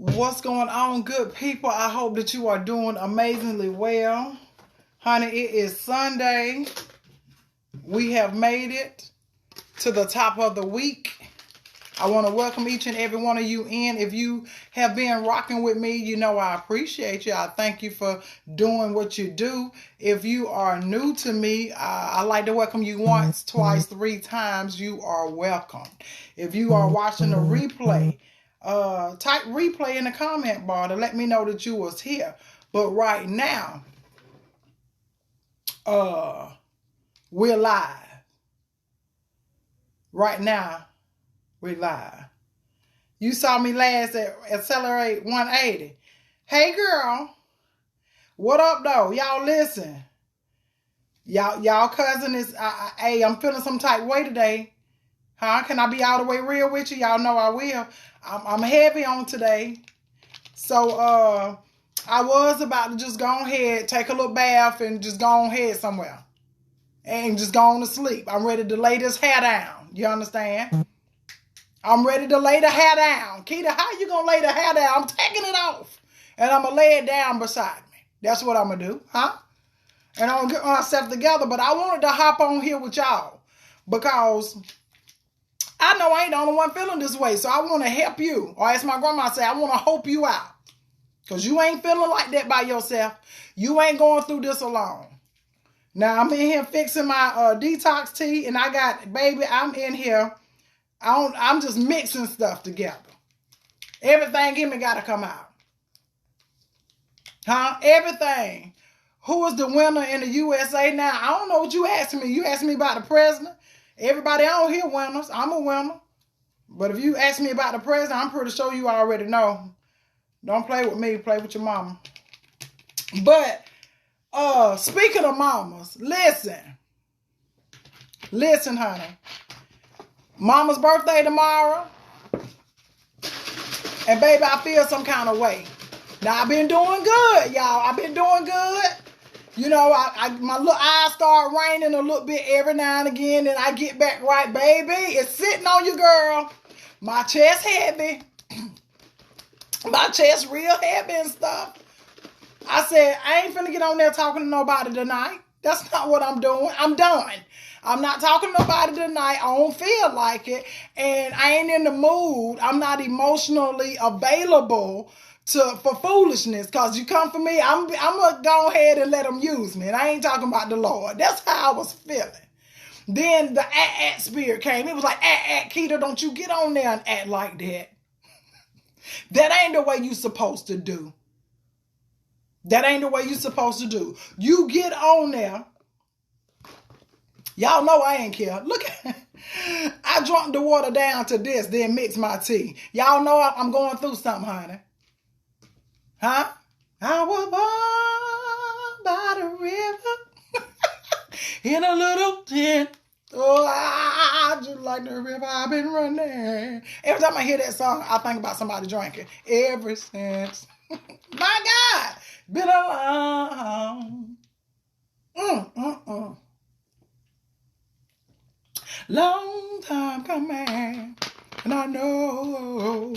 What's going on, good people? I hope that you are doing amazingly well. Honey, it is Sunday. We have made it to the top of the week. I want to welcome each and every one of you in. If you have been rocking with me, you know I appreciate you. I thank you for doing what you do. If you are new to me, I like to welcome you once, twice, 3 times. You are welcome. If you are watching a replay, type replay in the comment bar to let me know that you was here. But right now, we're live. Right now, we're live. You saw me last at Accelerate 180. Hey girl, what up though? Y'all listen. Y'all cousin is, hey, I'm feeling some type way today. Huh? Can I be all the way real with you? Y'all know I will. I'm heavy on today. So I was about to just go ahead, take a little bath and just go ahead somewhere. And just go on to sleep. I'm ready to lay this hair down. You understand? I'm ready to lay the hair down. Keita, how you gonna lay the hair down? I'm taking it off. And I'm gonna lay it down beside me. That's what I'm gonna do. Huh? And I'm gonna get myself together. But I wanted to hop on here with y'all. Because I know I ain't the only one feeling this way. So I want to help you. Or as my grandma said, I want to help you out. Because you ain't feeling like that by yourself. You ain't going through this alone. Now, I'm in here fixing my detox tea. And I got, baby, I'm in here. I'm just mixing stuff together. Everything in me got to come out. Huh? Everything. Who is the winner in the USA now? I don't know what you asking me. You asking me about the president? Everybody on here winners. I'm a winner. But if you ask me about the president, I'm pretty sure you already know. Don't play with me. Play with your mama. But speaking of mamas, listen. Listen, honey. Mama's birthday tomorrow. And baby, I feel some kind of way. Now, I've been doing good, y'all. I've been doing good. You know, my little eyes start raining a little bit every now and again. And I get back right, baby. It's sitting on you, girl. My chest heavy. My chest real heavy and stuff. I said, I ain't finna get on there talking to nobody tonight. That's not what I'm doing. I'm done. I'm not talking to nobody tonight. I don't feel like it. And I ain't in the mood. I'm not emotionally available for foolishness. Because you come for me, I'm going to go ahead and let them use me. And I ain't talking about the Lord. That's how I was feeling. Then the act spirit came. It was like, Keita, don't you get on there and act like that. That ain't the way you supposed to do. That ain't the way you supposed to do. You get on there. Y'all know I ain't care. Look at I drunk the water down to this, then mix my tea. Y'all know I'm going through something, honey. Huh? I was born by the river in a little tent. Oh, I just like the river I've been running. Every time I hear that song, I think about somebody drinking. Ever since. My God. Been a long time coming. And I know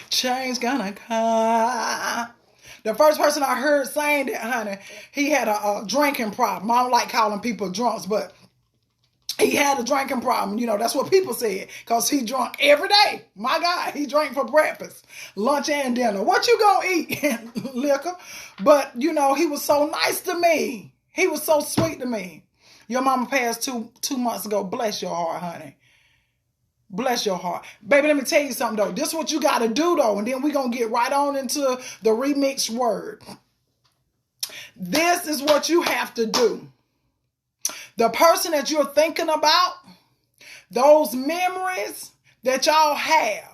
change gonna come. The first person I heard saying that, honey, he had a drinking problem. I don't like calling people drunks, but he had a drinking problem. You know, that's what people said. Because he drunk every day. My God, he drank for breakfast, lunch, and dinner. What you gonna eat? Liquor. But, you know, he was so nice to me. He was so sweet to me. Your mama passed two months ago. Bless your heart, honey. Bless your heart. Baby, let me tell you something, though. This is what you got to do, though. And then we're going to get right on into the remixed word. This is what you have to do. The person that you're thinking about, those memories that y'all have,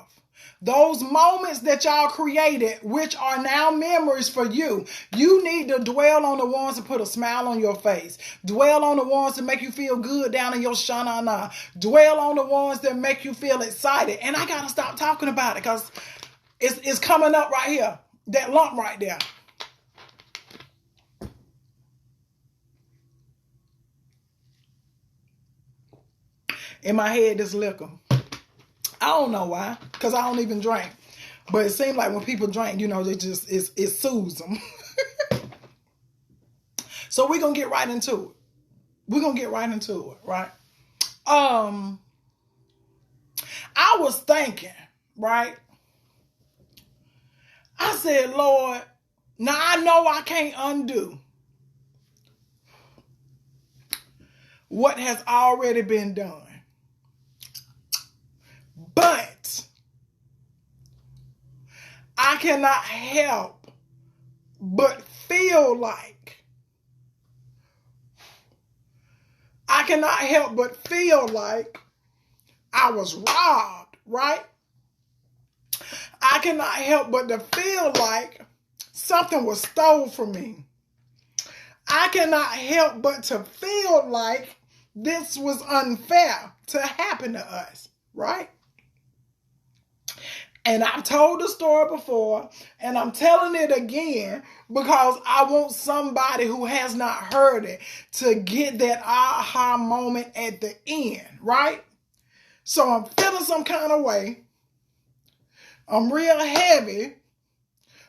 those moments that y'all created, which are now memories for you, you need to dwell on the ones that put a smile on your face. Dwell on the ones that make you feel good down in your shanana. Dwell on the ones that make you feel excited. And I got to stop talking about it because it's coming up right here. That lump right there. In my head, this liquor. I don't know why, because I don't even drink. But it seems like when people drink, it soothes them. So we're going to get right into it. Right? I was thinking, right? I said, Lord, now I know I can't undo what has already been done. But I cannot help but feel like I was robbed, right? I cannot help but to feel like something was stole from me. I cannot help but to feel like this was unfair to happen to us, right? And I've told the story before, and I'm telling it again because I want somebody who has not heard it to get that aha moment at the end, right? So I'm feeling some kind of way. I'm real heavy.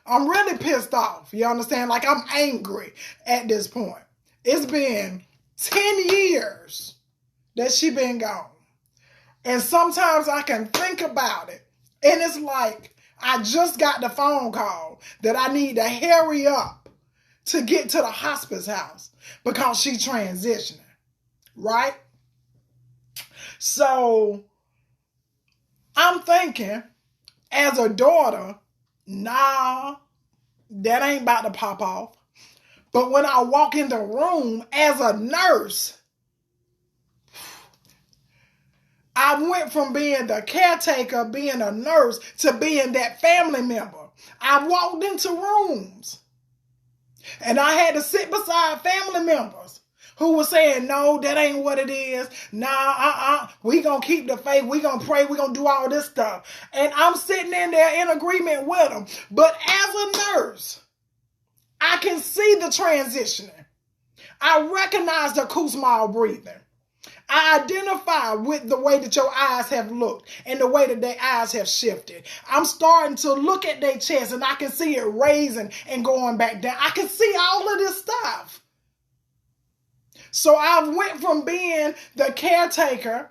I'm really pissed off. You understand? Like, I'm angry at this point. It's been 10 years that she been gone. And sometimes I can think about it. And it's like, I just got the phone call that I need to hurry up to get to the hospice house because she transitioning. Right? So, I'm thinking, as a daughter, nah, that ain't about to pop off. But when I walk in the room as a nurse, I went from being the caretaker, being a nurse, to being that family member. I walked into rooms and I had to sit beside family members who were saying, no, that ain't what it is. Nah, we gonna keep the faith. We gonna pray. We gonna do all this stuff. And I'm sitting in there in agreement with them. But as a nurse, I can see the transitioning. I recognize the Kuzma breathing. I identify with the way that your eyes have looked and the way that their eyes have shifted. I'm starting to look at their chest and I can see it raising and going back down. I can see all of this stuff. So I went from being the caretaker,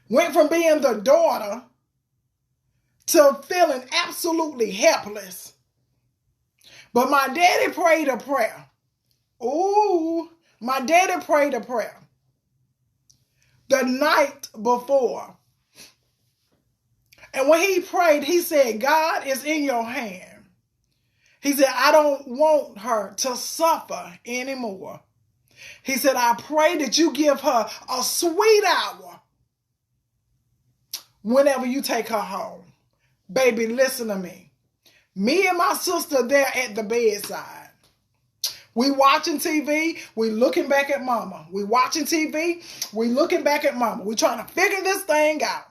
went from being the daughter, to feeling absolutely helpless. But my daddy prayed a prayer. Ooh, my daddy prayed a prayer the night before. And when he prayed, he said, God is in your hand. He said, I don't want her to suffer anymore. He said, I pray that you give her a sweet hour whenever you take her home. Baby, listen to me. Me and my sister there at the bedside. We watching TV, we looking back at mama. We watching TV, we looking back at mama. We trying to figure this thing out.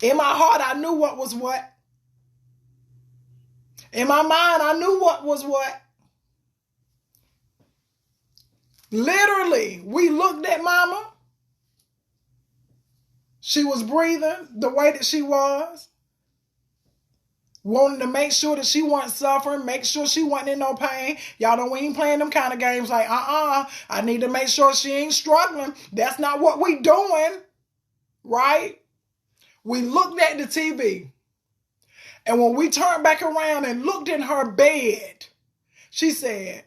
In my heart, I knew what was what. In my mind, I knew what was what. Literally, we looked at mama. She was breathing the way that she was. Wanting to make sure that she wasn't suffering, make sure she wasn't in no pain. Y'all know we ain't playing them kind of games like, I need to make sure she ain't struggling. That's not what we doing, right? We looked at the TV. And when we turned back around and looked in her bed, she said,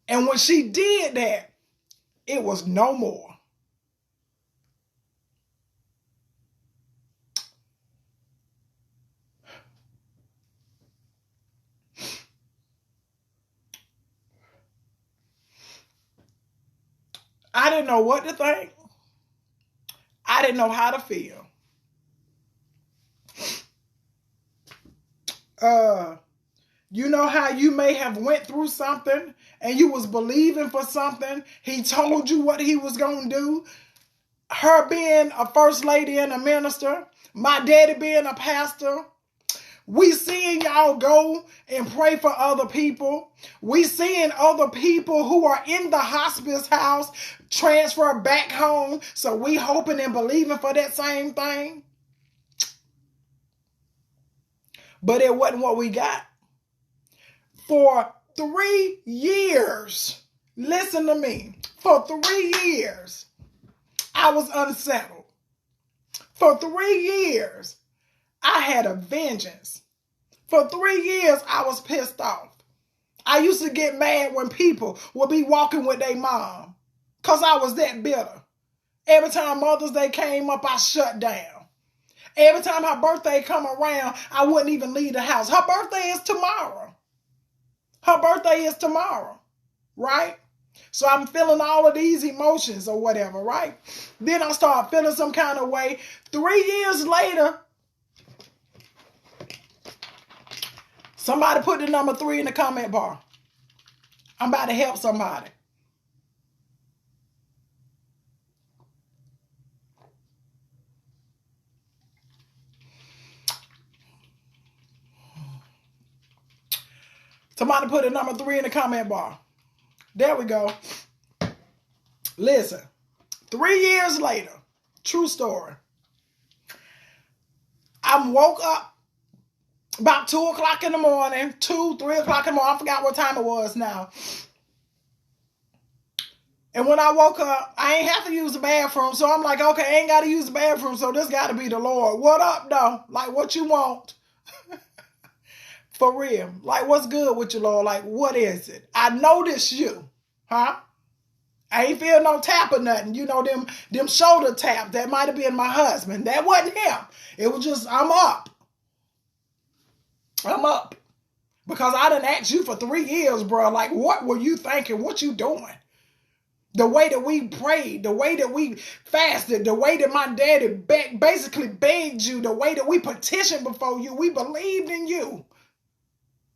and when she did that, it was no more. I didn't know what to think. I didn't know how to feel. You know how you may have went through something and you was believing for something. He told you what he was going to do. Her being a first lady and a minister. My daddy being a pastor. We seeing y'all go and pray for other people. We seeing other people who are in the hospice house transfer back home. So we hoping and believing for that same thing. but it wasn't what we got. For 3 years, listen to me, for 3 years, I was unsettled. For 3 years, I had a vengeance. For 3 years, I was pissed off. I used to get mad when people would be walking with their mom because I was that bitter. Every time Mother's Day came up, I shut down. Every time her birthday come around, I wouldn't even leave the house. Her birthday is tomorrow. Her birthday is tomorrow, right? So I'm feeling all of these emotions or whatever, right? Then I start feeling some kind of way. 3 years later, somebody put the number 3 in the comment bar. I'm about to help somebody. Somebody put a number 3 in the comment bar. There we go. Listen, 3 years later, true story. I woke up about 2 o'clock in the morning, 2, 3 o'clock in the morning. I forgot what time it was now. And when I woke up, I ain't have to use the bathroom. So I'm like, okay, I ain't got to use the bathroom. So this got to be the Lord. What up, though? Like, what you want? For real. Like, what's good with you, Lord? Like, what is it? I noticed you. Huh? I ain't feel no tap or nothing. You know, them shoulder taps. That might have been my husband. That wasn't him. It was just, I'm up. I'm up. Because I done asked you for 3 years, bro. Like, what were you thinking? What you doing? The way that we prayed, the way that we fasted, the way that my daddy basically begged you, the way that we petitioned before you, we believed in you.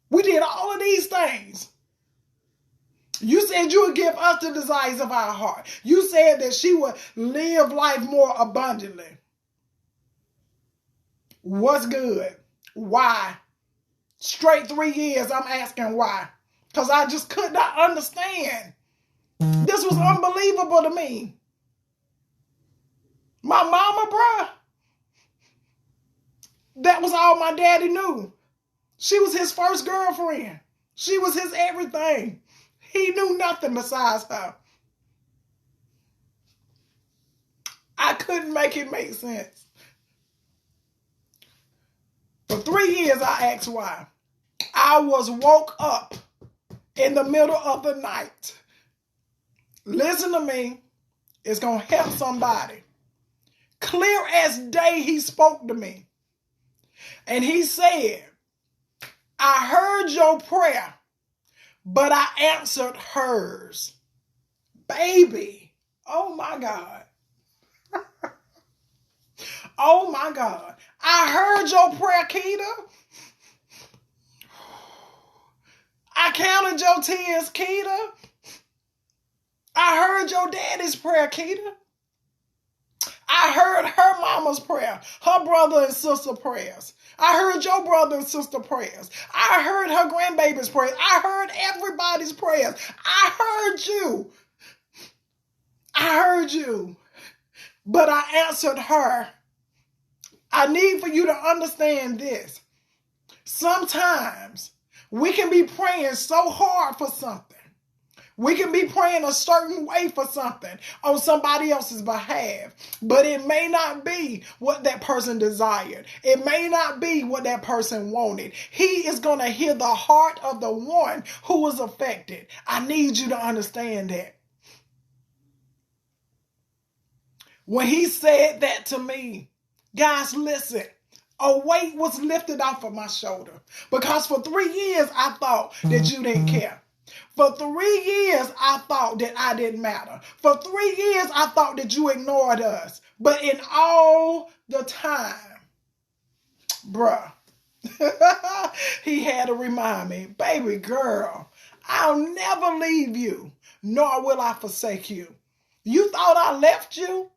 We did all of these things. You said you would give us the desires of our heart. You said that she would live life more abundantly. What's good? Why? Straight 3 years, I'm asking why. Because I just could not understand. This was unbelievable to me. My mama, bruh, that was all my daddy knew. She was his first girlfriend. She was his everything. He knew nothing besides her. I couldn't make it make sense. For 3 years, I asked why. I was woke up in the middle of the night. Listen to me. It's going to help somebody. Clear as day, he spoke to me. And he said, I heard your prayer, but I answered hers. Baby. Oh my God. Oh my God. I heard your prayer, Keita. I counted your tears, Keita. I heard your daddy's prayer, Keita. I heard her mama's prayer, her brother and sister prayers. I heard your brother and sister prayers. I heard her grandbaby's prayers. I heard everybody's prayers. I heard you. I heard you. But I answered her. I need for you to understand this. Sometimes we can be praying so hard for something. We can be praying a certain way for something on somebody else's behalf, but it may not be what that person desired. It may not be what that person wanted. He is going to hear the heart of the one who was affected. I need you to understand that. When he said that to me, guys, listen, a weight was lifted off of my shoulder because for 3 years I thought that you didn't care. For 3 years, I thought that I didn't matter. For 3 years, I thought that you ignored us. But in all the time, bruh, he had to remind me, baby girl, I'll never leave you, nor will I forsake you. You thought I left you?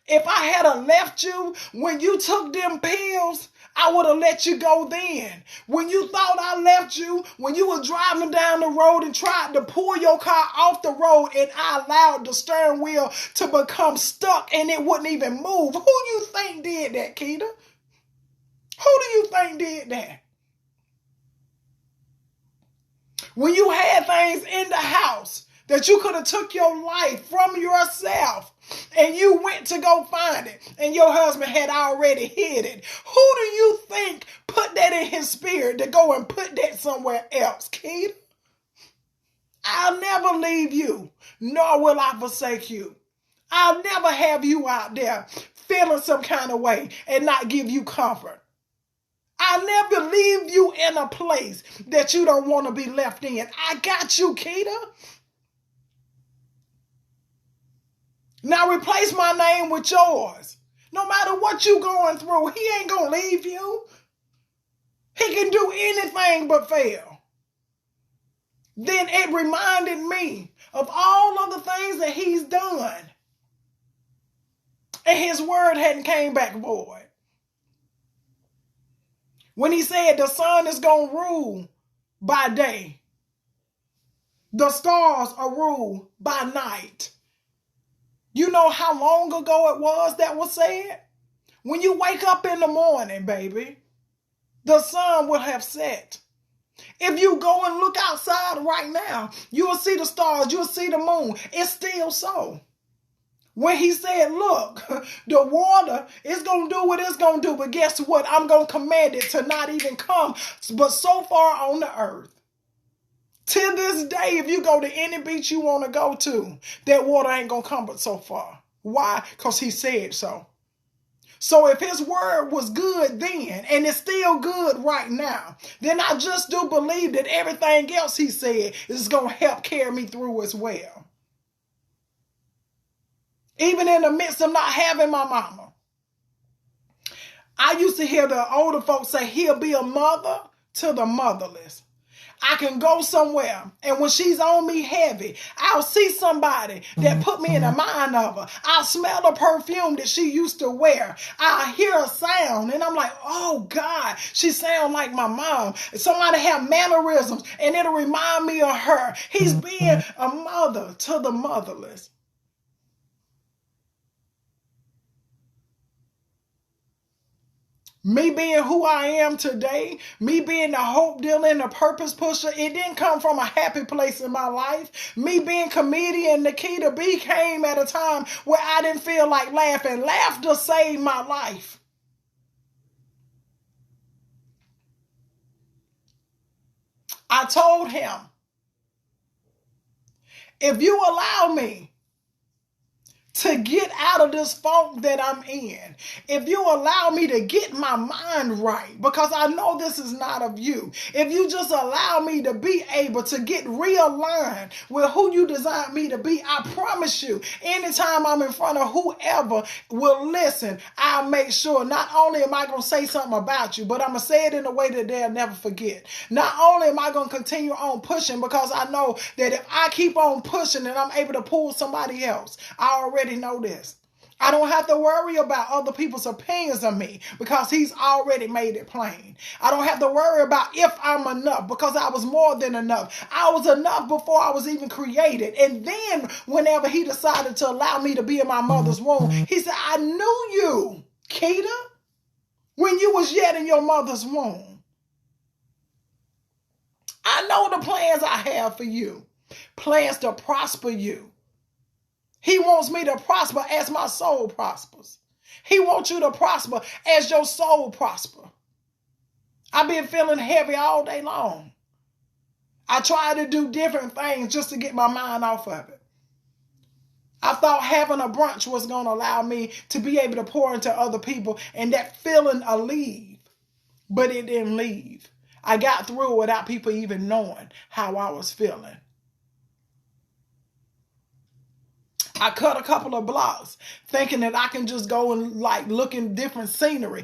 If I had left you when you took them pills, I would have let you go then. When you thought I left you, when you were driving down the road and tried to pull your car off the road and I allowed the steering wheel to become stuck and it wouldn't even move. Who you think did that, Keita? Who do you think did that? When you had things in the house that you could have took your life from yourself and you went to go find it and your husband had already hid it. Who do you think put that in his spirit to go and put that somewhere else, Keita? I'll never leave you, nor will I forsake you. I'll never have you out there feeling some kind of way and not give you comfort. I'll never leave you in a place that you don't want to be left in. I got you, Keita. Now replace my name with yours. No matter what you going through, he ain't going to leave you. He can do anything but fail. Then it reminded me of all of the things that he's done. And his word hadn't came back void. When he said the sun is going to rule by day, the stars are ruled by night. You know how long ago it was said? When you wake up in the morning, baby, the sun will have set. If you go and look outside right now, you will see the stars, you'll see the moon. It's still so. When he said, look, the water is going to do what it's going to do, but guess what? I'm going to command it to not even come, but so far on the earth. To this day, if you go to any beach you want to go to, that water ain't going to come but so far. Why? Because he said so. So if his word was good then, and it's still good right now, then I just do believe that everything else he said is going to help carry me through as well. Even in the midst of not having my mama. I used to hear the older folks say, he'll be a mother to the motherless. I can go somewhere, and when she's on me heavy, I'll see somebody that put me in the mind of her. I'll smell the perfume that she used to wear. I'll hear a sound, and I'm like, oh, God, she sounds like my mom. Somebody have mannerisms, and it'll remind me of her. He's being a mother to the motherless. Me being who I am today, me being the hope dealer and the purpose pusher, it didn't come from a happy place in my life. Me being comedian Nikita B came at a time where I didn't feel like laughing. Laughter saved my life. I told him, if you allow me to get out of this funk that I'm in, if you allow me to get my mind right, because I know this is not of you, if you just allow me to be able to get realigned with who you designed me to be, I promise you, anytime I'm in front of whoever will listen, I'll make sure not only am I going to say something about you, but I'm going to say it in a way that they'll never forget. Not only am I going to continue on pushing, because I know that if I keep on pushing and I'm able to pull somebody else, I already know this. I don't have to worry about other people's opinions of me because he's already made it plain. I don't have to worry about if I'm enough because I was more than enough. I was enough before I was even created. And then whenever he decided to allow me to be in my mother's womb, he said, I knew you, Keita, when you was yet in your mother's womb. I know the plans I have for you, plans to prosper you. He wants me to prosper as my soul prospers. He wants you to prosper as your soul prosper. I've been feeling heavy all day long. I tried to do different things just to get my mind off of it. I thought having a brunch was going to allow me to be able to pour into other people and that feeling will leave. But it didn't leave. I got through without people even knowing how I was feeling. I cut a couple of blocks thinking that I can just go and like look in different scenery,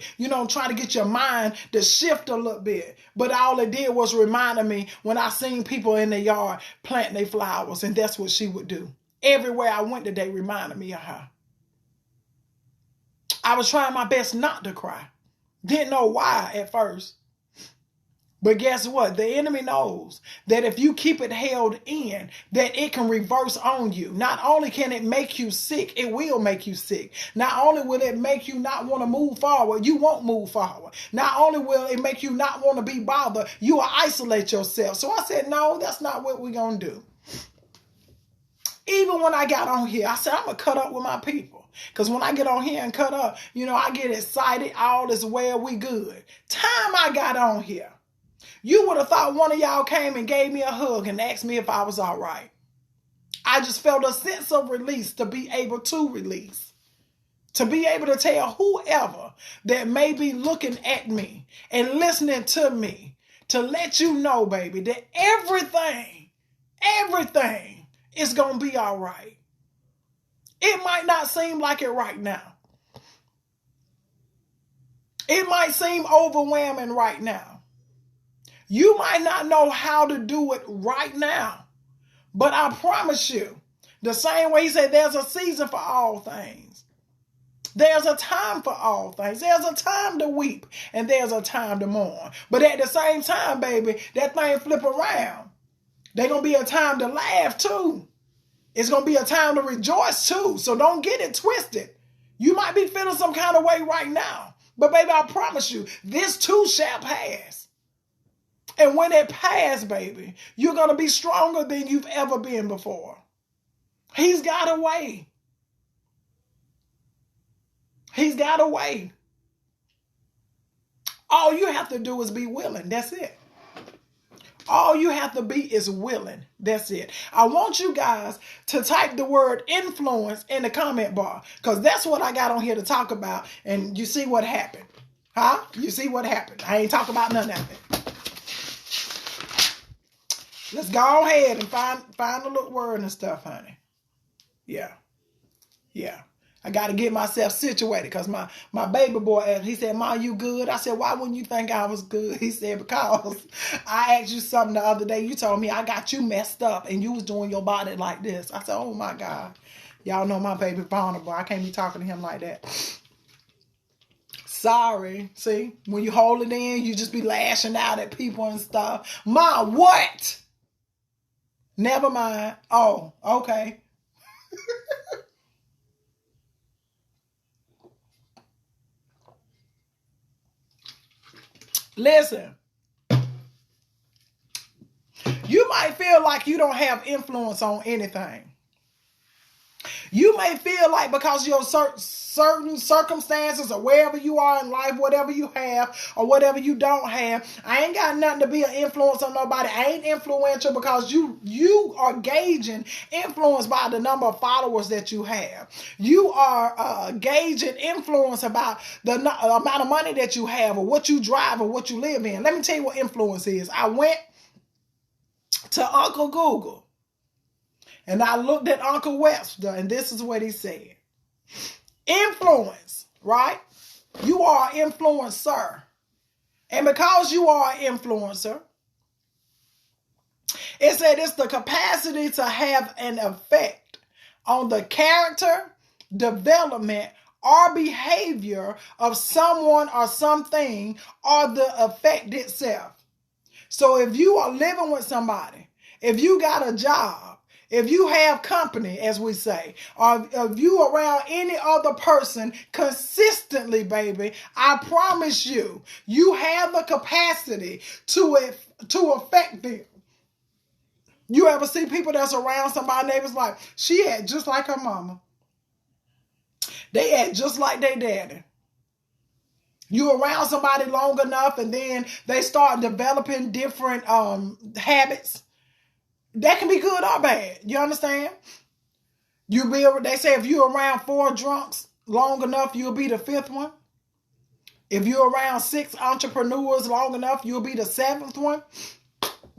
try to get your mind to shift a little bit. But all it did was reminding me when I seen people in their yard planting their flowers, and that's what she would do. Everywhere I went today reminded me of her. I was trying my best not to cry. Didn't know why at first. But guess what? The enemy knows that if you keep it held in, that it can reverse on you. Not only can it make you sick, it will make you sick. Not only will it make you not want to move forward, you won't move forward. Not only will it make you not want to be bothered, you will isolate yourself. So I said, no, that's not what we're going to do. Even when I got on here, I said, I'm going to cut up with my people. Because when I get on here and cut up, I get excited. All is well, we good. Time I got on here, you would have thought one of y'all came and gave me a hug and asked me if I was all right. I just felt a sense of release to be able to release. To be able to tell whoever that may be looking at me and listening to me, to let you know, baby, that everything is going to be all right. It might not seem like it right now. It might seem overwhelming right now. You might not know how to do it right now, but I promise you, the same way he said there's a season for all things. There's a time for all things. There's a time to weep and there's a time to mourn. But at the same time, baby, that thing flip around. There's going to be a time to laugh too. It's going to be a time to rejoice too. So don't get it twisted. You might be feeling some kind of way right now, but baby, I promise you, this too shall pass. And when it passes, baby, you're going to be stronger than you've ever been before. He's got a way. He's got a way. All you have to do is be willing. That's it. All you have to be is willing. That's it. I want you guys to type the word influence in the comment bar, because that's what I got on here to talk about. And you see what happened. Huh? You see what happened. I ain't talking about none of it. Let's go ahead and find the little word and stuff, honey. Yeah. I got to get myself situated because my baby boy, he said, "Ma, you good?" I said, "Why wouldn't you think I was good?" He said, "Because I asked you something the other day. You told me I got you messed up and you was doing your body like this." I said, "Oh my God." Y'all know my baby vulnerable. I can't be talking to him like that. Sorry. See, when you hold it in, you just be lashing out at people and stuff. Ma, what? Never mind. Oh, okay. Listen, you might feel like you don't have influence on anything. You may feel like because of your certain circumstances or wherever you are in life, whatever you have or whatever you don't have, I ain't got nothing to be an influence on nobody. I ain't influential, because you are gauging influence by the number of followers that you have. You are gauging influence about the amount of money that you have or what you drive or what you live in. Let me tell you what influence is. I went to Uncle Google. And I looked at Uncle Webster, and this is what he said. Influence, right? You are an influencer. And because you are an influencer, it said it's the capacity to have an effect on the character, development, or behavior of someone or something, or the effect itself. So if you are living with somebody, if you got a job, if you have company, as we say, or if you around any other person consistently, baby, I promise you, you have the capacity to affect them. You ever see people that's around somebody, neighbors like, she act just like her mama. They act just like their daddy. You around somebody long enough and then they start developing different habits. That can be good or bad. You understand? They say if you're around 4 drunks long enough, you'll be the 5th one. If you're around 6 entrepreneurs long enough, you'll be the 7th one.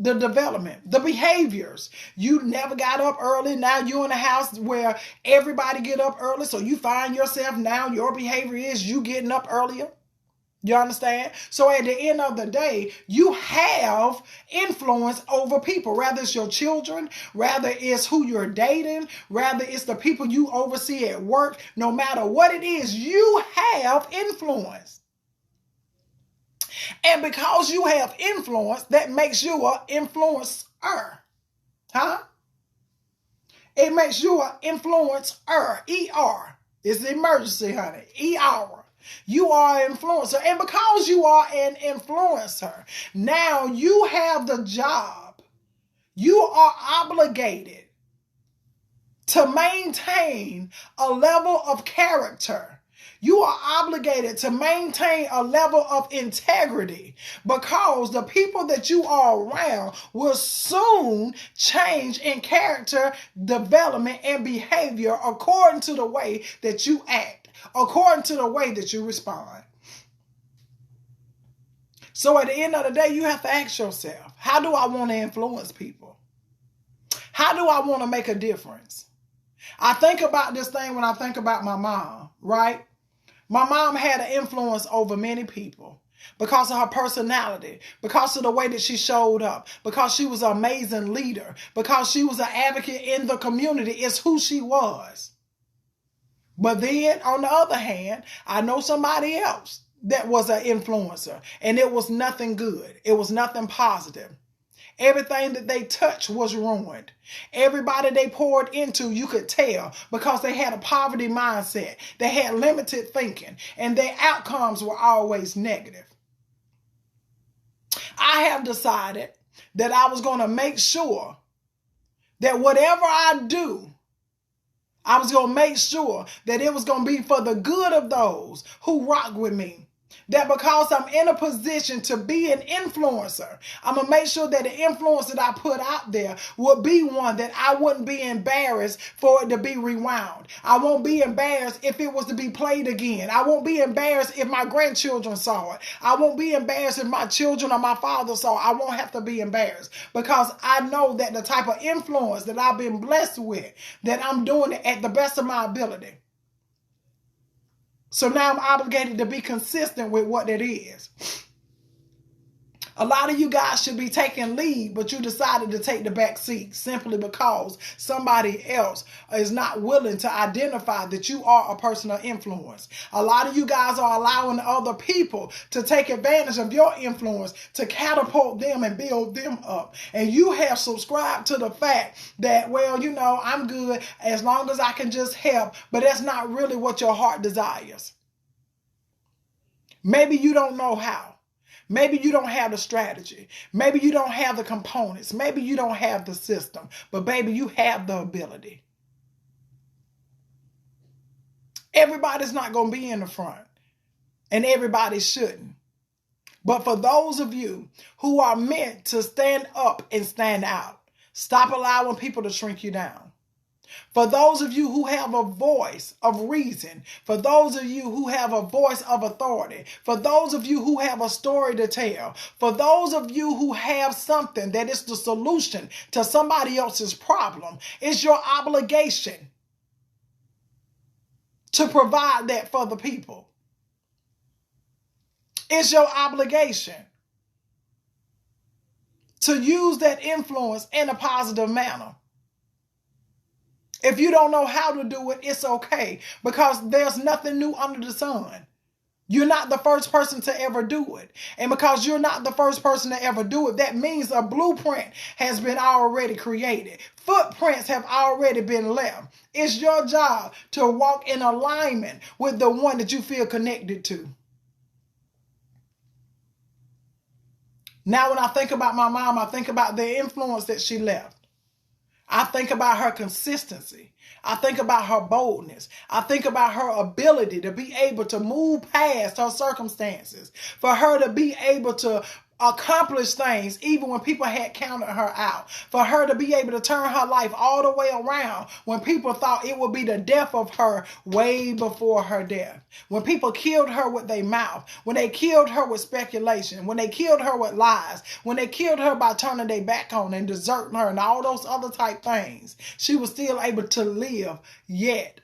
The development, the behaviors. You never got up early. Now you're in a house where everybody get up early. So you find yourself now, your behavior is you getting up earlier. You understand? So at the end of the day, you have influence over people, rather it's your children, rather it's who you're dating, rather it's the people you oversee at work. No matter what it is, you have influence. And because you have influence, that makes you an influencer. Huh? It makes you an influencer. E-R. It's the emergency, honey. E-R. You are an influencer. And because you are an influencer, now you have the job. You are obligated to maintain a level of character. You are obligated to maintain a level of integrity, because the people that you are around will soon change in character, development, and behavior according to the way that you act, according to the way that you respond. So at the end of the day, you have to ask yourself, how do I want to influence people? How do I want to make a difference? I think about this thing when I think about my mom, right? My mom had an influence over many people because of her personality, because of the way that she showed up, because she was an amazing leader, because she was an advocate in the community. It's who she was. But then, on the other hand, I know somebody else that was an influencer, and it was nothing good. It was nothing positive. Everything that they touched was ruined. Everybody they poured into, you could tell, because they had a poverty mindset. They had limited thinking, and their outcomes were always negative. I have decided that I was going to make sure that whatever I do, I was going to make sure that it was going to be for the good of those who rock with me. That because I'm in a position to be an influencer, I'm going to make sure that the influence that I put out there will be one that I wouldn't be embarrassed for it to be rewound. I won't be embarrassed if it was to be played again. I won't be embarrassed if my grandchildren saw it. I won't be embarrassed if my children or my father saw it. I won't have to be embarrassed, because I know that the type of influence that I've been blessed with, that I'm doing it at the best of my ability. So now I'm obligated to be consistent with what it is. A lot of you guys should be taking lead, but you decided to take the back seat simply because somebody else is not willing to identify that you are a person of influence. A lot of you guys are allowing other people to take advantage of your influence to catapult them and build them up. And you have subscribed to the fact that, well, you know, I'm good as long as I can just help, but that's not really what your heart desires. Maybe you don't know how. Maybe you don't have the strategy. Maybe you don't have the components. Maybe you don't have the system. But baby, you have the ability. Everybody's not going to be in the front. And everybody shouldn't. But for those of you who are meant to stand up and stand out, stop allowing people to shrink you down. For those of you who have a voice of reason, for those of you who have a voice of authority, for those of you who have a story to tell, for those of you who have something that is the solution to somebody else's problem, it's your obligation to provide that for the people. It's your obligation to use that influence in a positive manner. If you don't know how to do it, it's okay, because there's nothing new under the sun. You're not the first person to ever do it. And because you're not the first person to ever do it, that means a blueprint has been already created. Footprints have already been left. It's your job to walk in alignment with the one that you feel connected to. Now, when I think about my mom, I think about the influence that she left. I think about her consistency. I think about her boldness. I think about her ability to be able to move past her circumstances, for her to be able to accomplish things even when people had counted her out, for her to be able to turn her life all the way around when people thought it would be the death of her way before her death. When people killed her with their mouth, when they killed her with speculation, when they killed her with lies, when they killed her by turning their back on and deserting her and all those other type things, she was still able to live yet.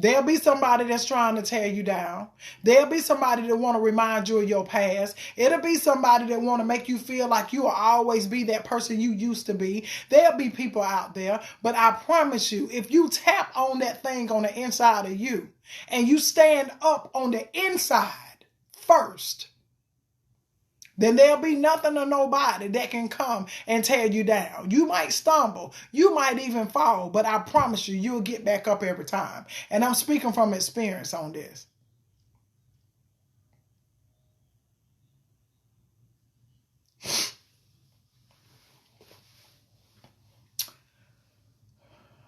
There'll be somebody that's trying to tear you down. There'll be somebody that want to remind you of your past. It'll be somebody that want to make you feel like you will always be that person you used to be. There'll be people out there, but I promise you, if you tap on that thing on the inside of you and you stand up on the inside first, then there'll be nothing or nobody that can come and tear you down. You might stumble. You might even fall. But I promise you, you'll get back up every time. And I'm speaking from experience on this.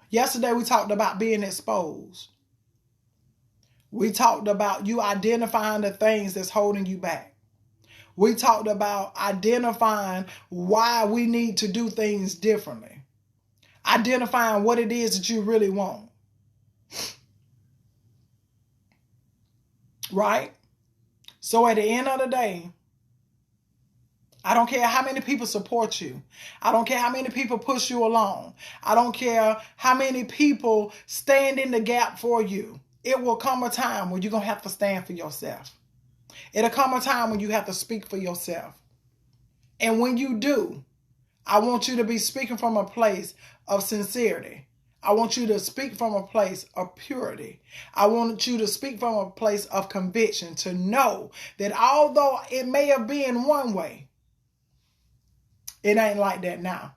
Yesterday, we talked about being exposed. We talked about you identifying the things that's holding you back. We talked about identifying why we need to do things differently. Identifying what it is that you really want. Right? So at the end of the day, I don't care how many people support you. I don't care how many people push you along. I don't care how many people stand in the gap for you. It will come a time when you're going to have to stand for yourself. It'll come a time when you have to speak for yourself. And when you do, I want you to be speaking from a place of sincerity. I want you to speak from a place of purity. I want you to speak from a place of conviction, to know that although it may have been one way, it ain't like that now.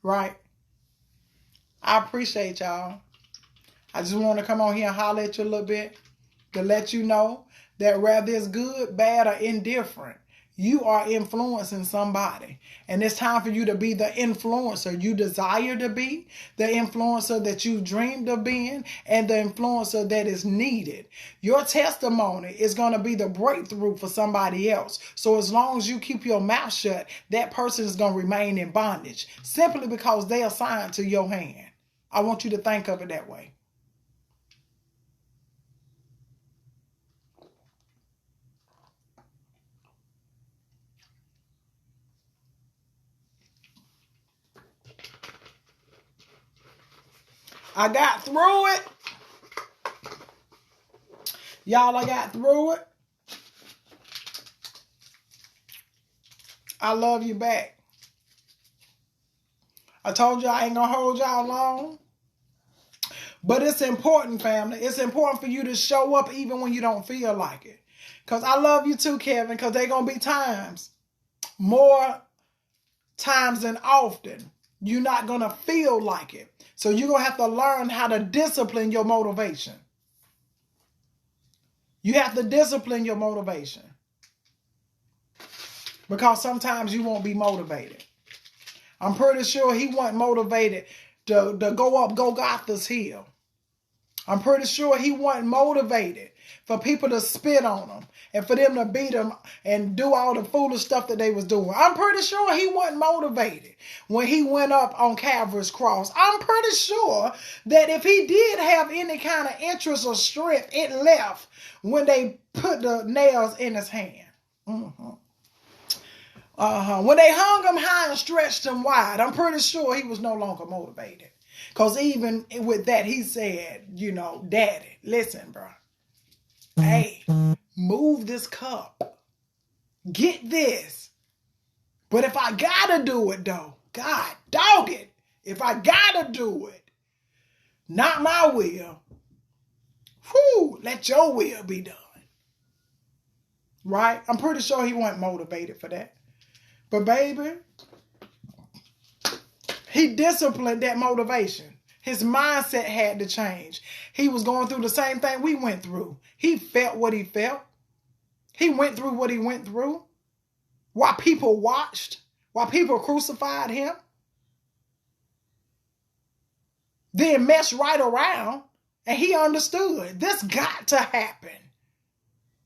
Right? I appreciate y'all. I just want to come on here and holler at you a little bit to let you know that whether it's good, bad, or indifferent, you are influencing somebody. And it's time for you to be the influencer you desire to be, the influencer that you dreamed of being, and the influencer that is needed. Your testimony is going to be the breakthrough for somebody else. So as long as you keep your mouth shut, that person is going to remain in bondage simply because they are assigned to your hand. I want you to think of it that way. I got through it. Y'all, I got through it. I love you back. I told you I ain't gonna hold y'all long. But it's important, family. It's important for you to show up even when you don't feel like it. Because I love you too, Kevin, because there gonna be times, more times than often, you're not gonna feel like it. So you're going to have to learn how to discipline your motivation. You have to discipline your motivation. Because sometimes you won't be motivated. I'm pretty sure he wasn't motivated to go up Golgotha's hill. I'm pretty sure he wasn't motivated for people to spit on him and for them to beat him and do all the foolish stuff that they was doing. I'm pretty sure he wasn't motivated when he went up on Calvary's cross. I'm pretty sure that if he did have any kind of interest or strength, it left when they put the nails in his hand. When they hung him high and stretched him wide, I'm pretty sure he was no longer motivated. Because even with that, he said, Daddy, listen, bro. Hey, move this cup. Get this. But if I gotta do it, though, God dog it. If I gotta do it, not my will. Let your will be done. Right? I'm pretty sure he wasn't motivated for that. But baby, he disciplined that motivation. His mindset had to change. He was going through the same thing we went through. He felt what he felt. He went through what he went through. While people watched, while people crucified him. Then messed right around. And he understood this got to happen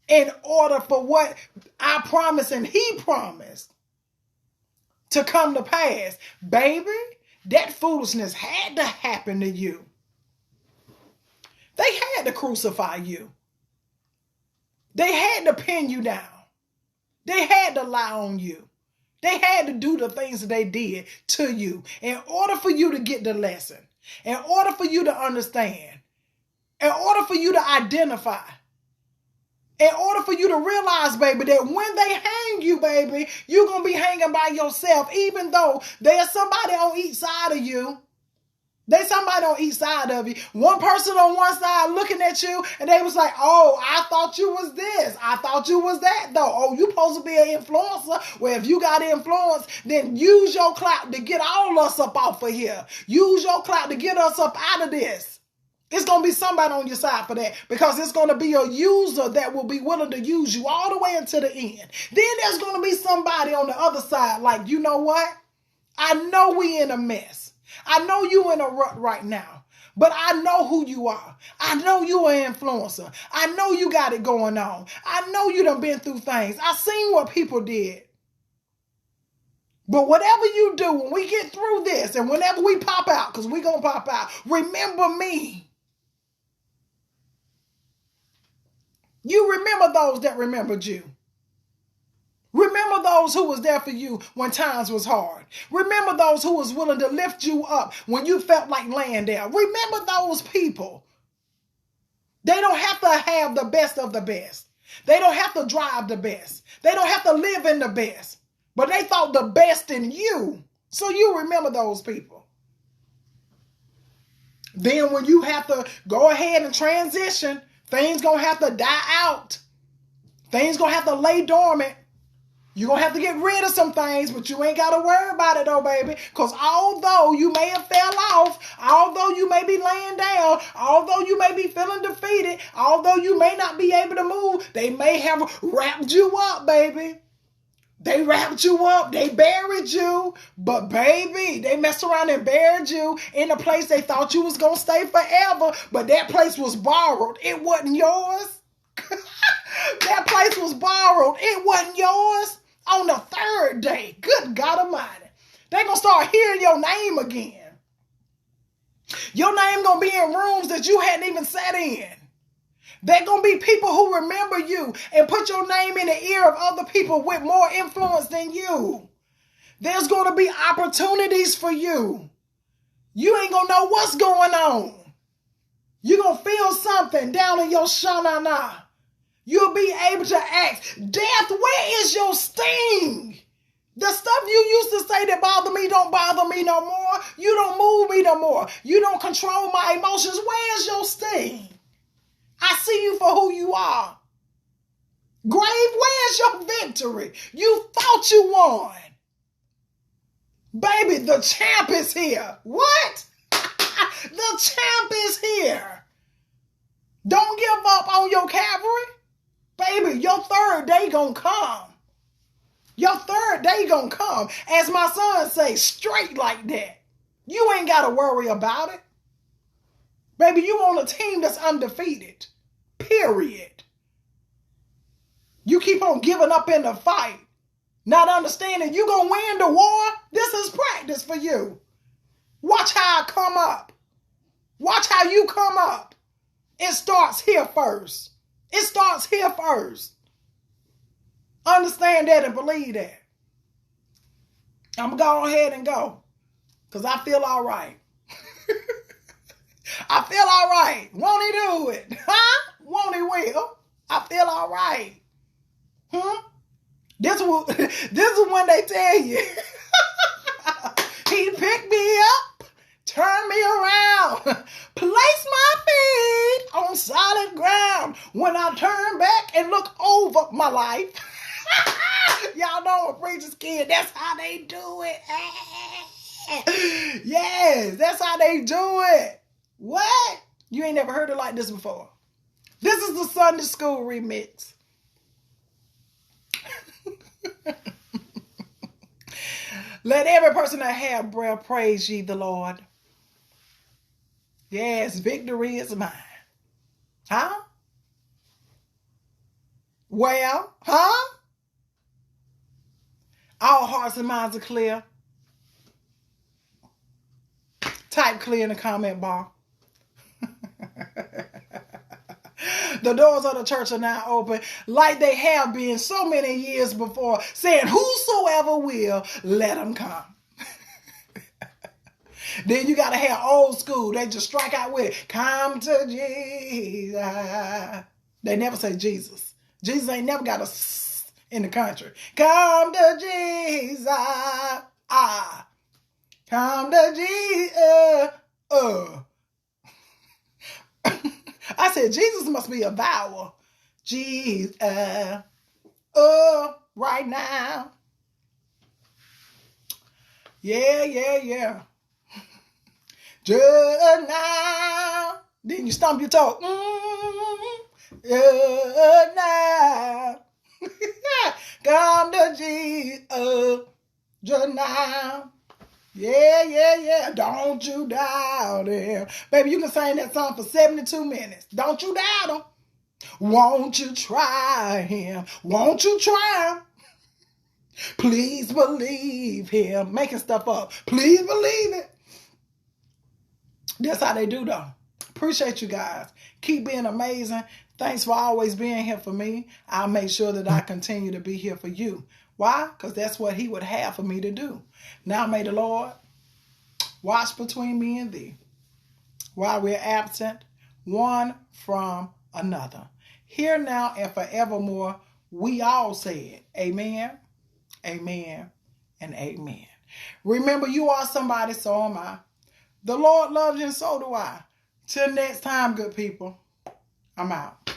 in order for what I promised and he promised to come to pass. Baby, that foolishness had to happen to you. They had to crucify you. They had to pin you down. They had to lie on you. They had to do the things that they did to you in order for you to get the lesson, in order for you to understand In order for you to identify, in order for you to realize, baby, that when they hang you, baby, you're going to be hanging by yourself, even though there's somebody on each side of you. There's somebody on each side of you. One person on one side looking at you, and they was like, oh, I thought you was this. I thought you was that, though. Oh, you supposed to be an influencer. Well, if you got influence, then use your clout to get all us up off of here. Use your clout to get us up out of this. It's going to be somebody on your side for that, because it's going to be a user that will be willing to use you all the way until the end. Then there's going to be somebody on the other side like, you know what? I know we in a mess. I know you in a rut right now, but I know who you are. I know you an influencer. I know you got it going on. I know you done been through things. I seen what people did. But whatever you do, when we get through this and whenever we pop out, because we going to pop out, remember me. You remember those that remembered you. Remember those who was there for you when times was hard. Remember those who was willing to lift you up when you felt like laying down. Remember those people. They don't have to have the best of the best. They don't have to drive the best. They don't have to live in the best. But they thought the best in you. So you remember those people. Then when you have to go ahead and transition, things going to have to die out. Things going to have to lay dormant. You're going to have to get rid of some things, but you ain't got to worry about it though, baby. Because although you may have fell off, although you may be laying down, although you may be feeling defeated, although you may not be able to move, they may have wrapped you up, baby. They wrapped you up. They buried you. But baby, they messed around and buried you in a place they thought you was going to stay forever. But that place was borrowed. It wasn't yours. That place was borrowed. It wasn't yours. On the third day, good God Almighty, they're going to start hearing your name again. Your name going to be in rooms that you hadn't even sat in. They're going to be people who remember you and put your name in the ear of other people with more influence than you. There's going to be opportunities for you. You ain't going to know what's going on. You're going to feel something down in your shanana. You'll be able to ask, death, where is your sting? The stuff you used to say that bother me don't bother me no more. You don't move me no more. You don't control my emotions. Where's your sting? I see you for who you are. Grave, where's your victory? You thought you won. Baby, the champ is here. What? The champ is here. Don't give up on your cavalry. Baby, your third day gonna come. Your third day gonna come. As my son say, straight like that. You ain't gotta worry about it. Baby, you on a team that's undefeated. Period. You keep on giving up in the fight. Not understanding you gonna win the war. This is practice for you. Watch how I come up. Watch how you come up. It starts here first. It starts here first. Understand that and believe that. I'm going to go ahead and go. Because I feel all right. I feel all right. Won't he do it? Huh? Won't he will? I feel all right. This is when they tell you. He picked me up. Turn me around. Place my feet on solid ground. When I turn back and look over my life. Y'all know a preacher's kid. That's how they do it. Yes, that's how they do it. What? You ain't never heard it like this before. This is the Sunday School remix. Let every person that have breath praise ye the Lord. Yes, victory is mine. Huh? Well, huh? All hearts and minds are clear. Type clear in the comment bar. The doors of the church are now open like they have been so many years before, saying, whosoever will, let them come. Then you got to have old school. They just strike out with it. Come to Jesus. They never say Jesus. Jesus ain't never got a S in the country. Come to Jesus. Ah. Come to Jesus. I said, Jesus must be a vowel. Jesus. Right now. Yeah. Just now. Then you stomp your toe. Now. Come to Jesus. Just now. Yeah. Don't you doubt him. Baby, you can sing that song for 72 minutes. Don't you doubt him. Won't you try him? Won't you try him? Please believe him. Making stuff up. Please believe it. That's how they do, though. Appreciate you guys. Keep being amazing. Thanks for always being here for me. I'll make sure that I continue to be here for you. Why? Because that's what he would have for me to do. Now may the Lord watch between me and thee while we're absent one from another. Here now and forevermore, we all say it. Amen, amen, and amen. Remember, you are somebody, so am I. The Lord loves you and so do I. Till next time, good people, I'm out.